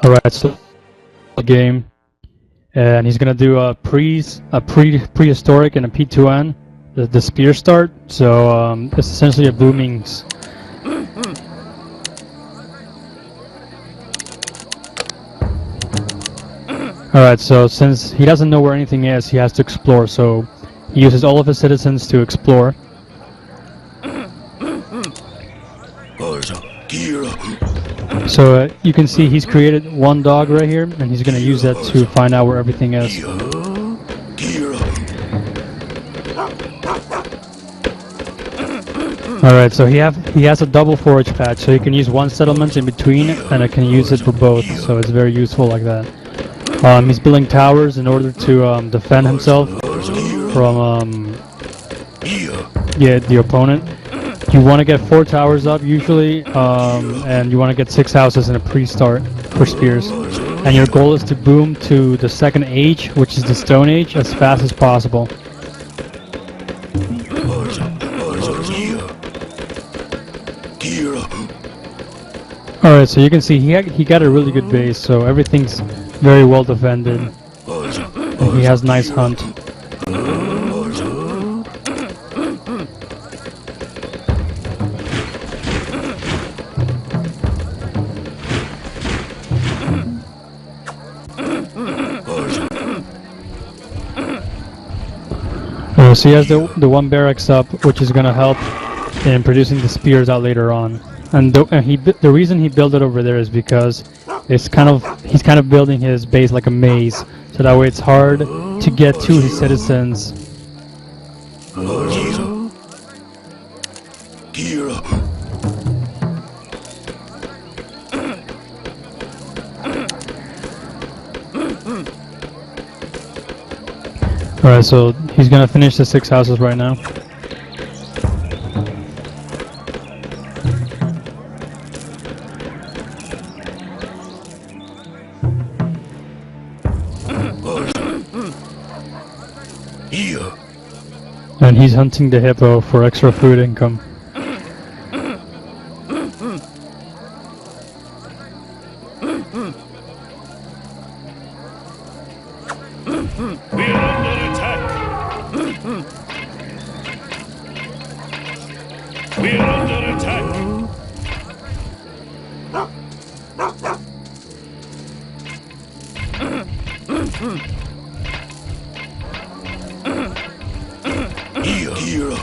Alright, so the game, and he's gonna do a prehistoric and a P2N, the spear start. So it's essentially a booming. Alright, so since he doesn't know where anything is, he has to explore. So he uses all of his citizens to explore. So you can see he's created one dog right here, and he's gonna use that to find out where everything is. Alright, so he has a double forage patch, so he can use one settlement in between, and it can use it for both, so it's very useful like that. He's building towers in order to defend himself from the opponent. You want to get 4 towers up usually, and you want to get 6 houses in a pre-start for spears. And your goal is to boom to the second age, which is the Stone Age, as fast as possible. Alright, so you can see he got a really good base, so everything's very well defended. And he has nice hunt. So he has the one barracks up, which is going to help in producing the spears out later on. And the reason he built it over there is because he's kind of building his base like a maze, so that way it's hard to get to his citizens. Alright, so he's gonna finish the 6 houses right now. And he's hunting the hippo for extra food income. We're under attack! We're under attack!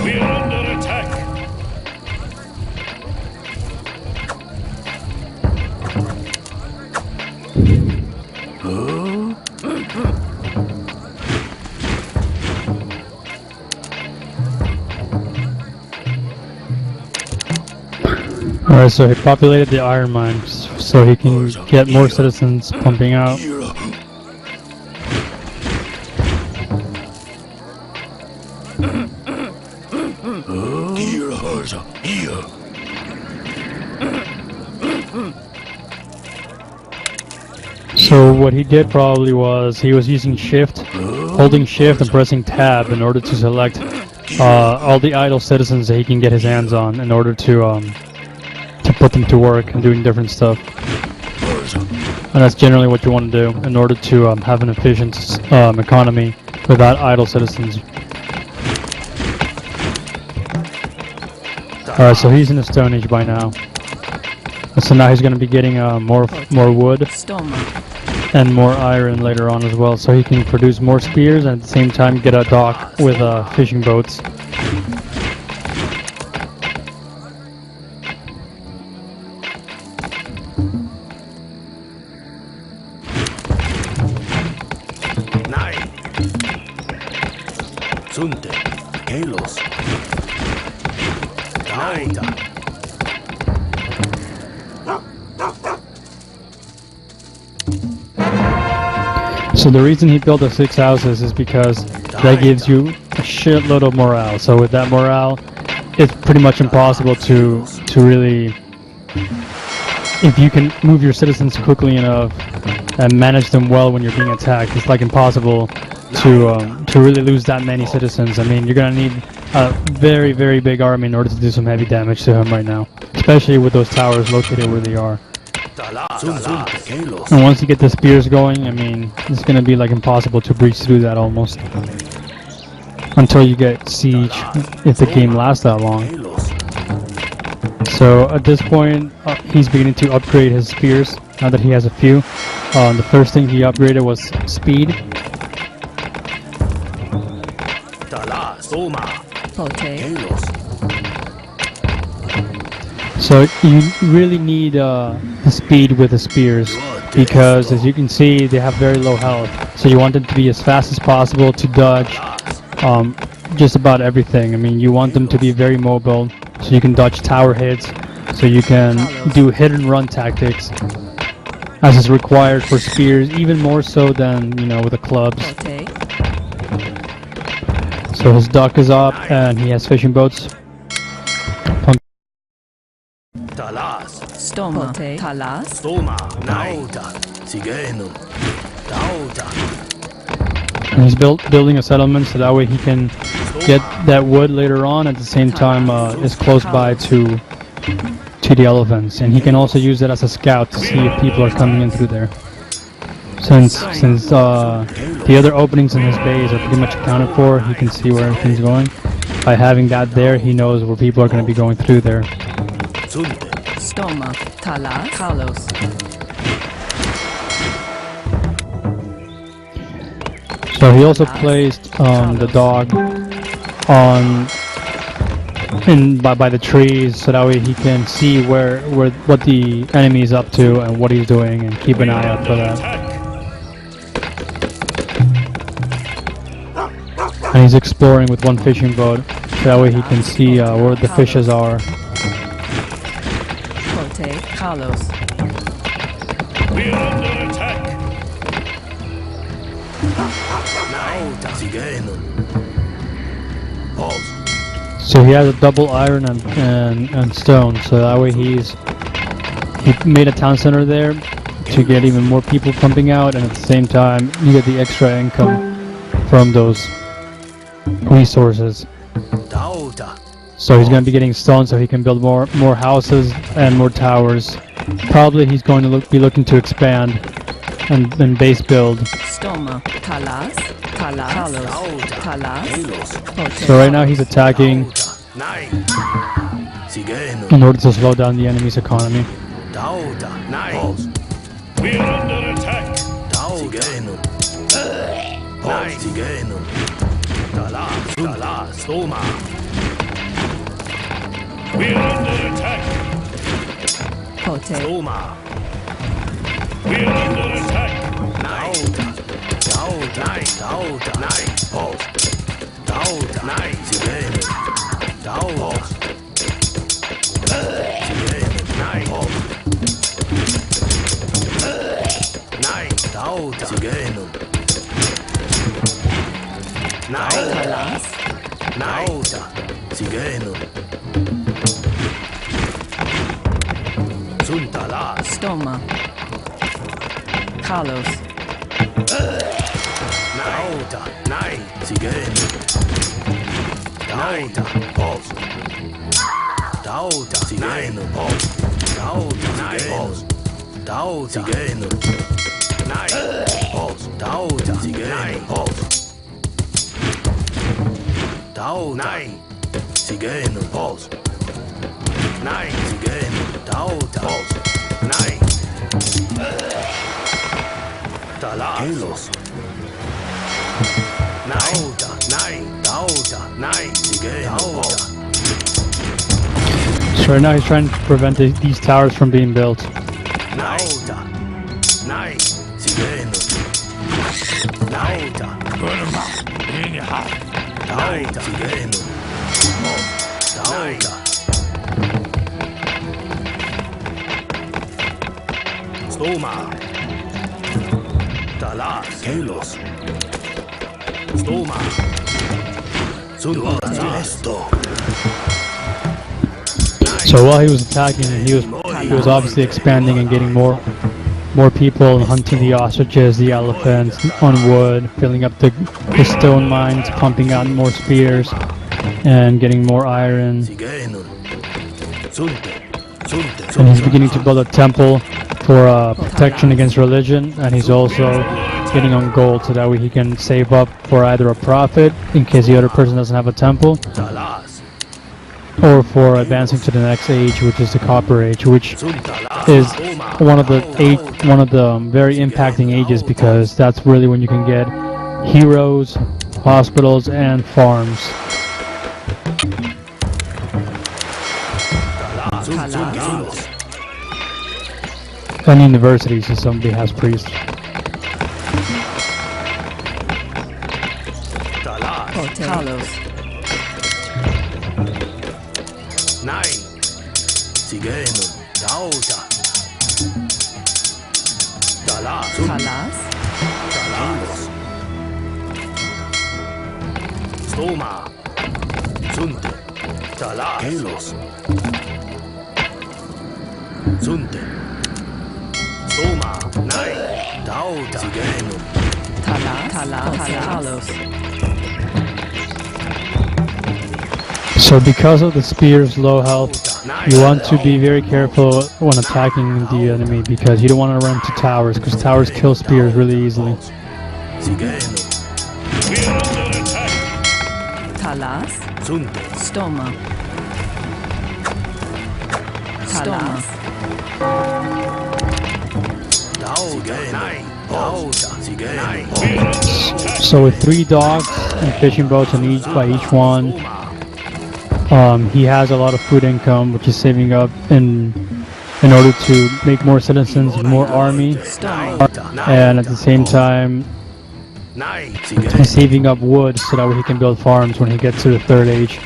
We're under attack! Alright, so he populated the iron mines so he can get more citizens pumping out. So what he did probably was he was using shift, holding shift and pressing tab in order to select all the idle citizens that he can get his hands on in order to put them to work and doing different stuff. And that's generally what you want to do in order to have an efficient economy without idle citizens. Alright, so he's in the Stone Age by now. And so now he's going to be getting more wood and more iron later on as well, so he can produce more spears and at the same time get a dock with fishing boats. So the reason he built the 6 houses is because that gives you a shitload of morale. So with that morale, it's pretty much impossible to really, if you can move your citizens quickly enough and manage them well when you're being attacked, it's like impossible to really lose that many citizens. I mean, you're gonna need a very, very big army in order to do some heavy damage to him right now, especially with those towers located where they are. And once you get the spears going, I mean, it's gonna be like impossible to breach through that almost. Until you get siege, if the game lasts that long. So at this point, he's beginning to upgrade his spears, now that he has a few. The first thing he upgraded was speed. So you really need the speed with the spears, because as you can see, they have very low health. So you want them to be as fast as possible to dodge just about everything. I mean, you want them to be very mobile, so you can dodge tower hits, so you can do hit and run tactics, as is required for spears, even more so than, you know, with the clubs. So his dock is up, and he has fishing boats. Stoma, Talas, And he's building a settlement, so that way he can get that wood later on. At the same time, is close by to the elephants, and he can also use it as a scout to see if people are coming in through there. Since the other openings in his base are pretty much accounted for, he can see where everything's going. By having that there, he knows where people are going to be going through there. Stoma, Talas, Carlos. So he also placed the dog by the trees, so that way he can see what the enemy is up to and what he's doing, and keep an eye out for that. And he's exploring with one fishing boat, so that way he can see where the fishes are. Carlos. We are under attack. So he has a double iron and stone, so that way he made a town center there to get even more people pumping out, and at the same time you get the extra income from those resources. So he's going to be getting stone so he can build more houses and more towers. Probably he's going to be looking to expand and base build. Stoma, Talas, Carlos, Talas. So right now he's attacking in order to slow down the enemy's economy. We are under attack. We are under attack. Pote. We are under attack. Stoma, Carlos. So right now he's trying to prevent these towers from being built. So while he was attacking, he was obviously expanding and getting more people and hunting the ostriches, the elephants on wood, filling up the stone mines, pumping out more spears, and getting more iron. And he's beginning to build a temple for protection against religion, and he's also getting on gold so that way he can save up for either a profit in case the other person doesn't have a temple, Talas. or for advancing to the next age, which is the Copper Age, which is one of the very impacting ages, because that's really when you can get heroes, hospitals, and farms. Talas. And universities if somebody has priests. Talas. Pote. Carlos. Nein. Sigeno. Dauta. Talas. Talas. Talas. Stoma. Sunte. Talas. Helos. Sunte. Stoma. Nein. Dauta. Sigeno. Talas. Talas. Carlos. So because of the spear's low health, you want to be very careful when attacking the enemy, because you don't want to run to towers, because towers kill spears really easily. Sigeno. We are under attack. Talas. Sunte. Stoma. Talas. Dauta. Nein. Dauta. Sigeno. We are under attack. So with 3 docks and fishing boats on by each one, he has a lot of food income, which is saving up in order to make more citizens, more army, and at the same time Nein. he's saving up wood so that way he can build farms when he gets to the 3rd age.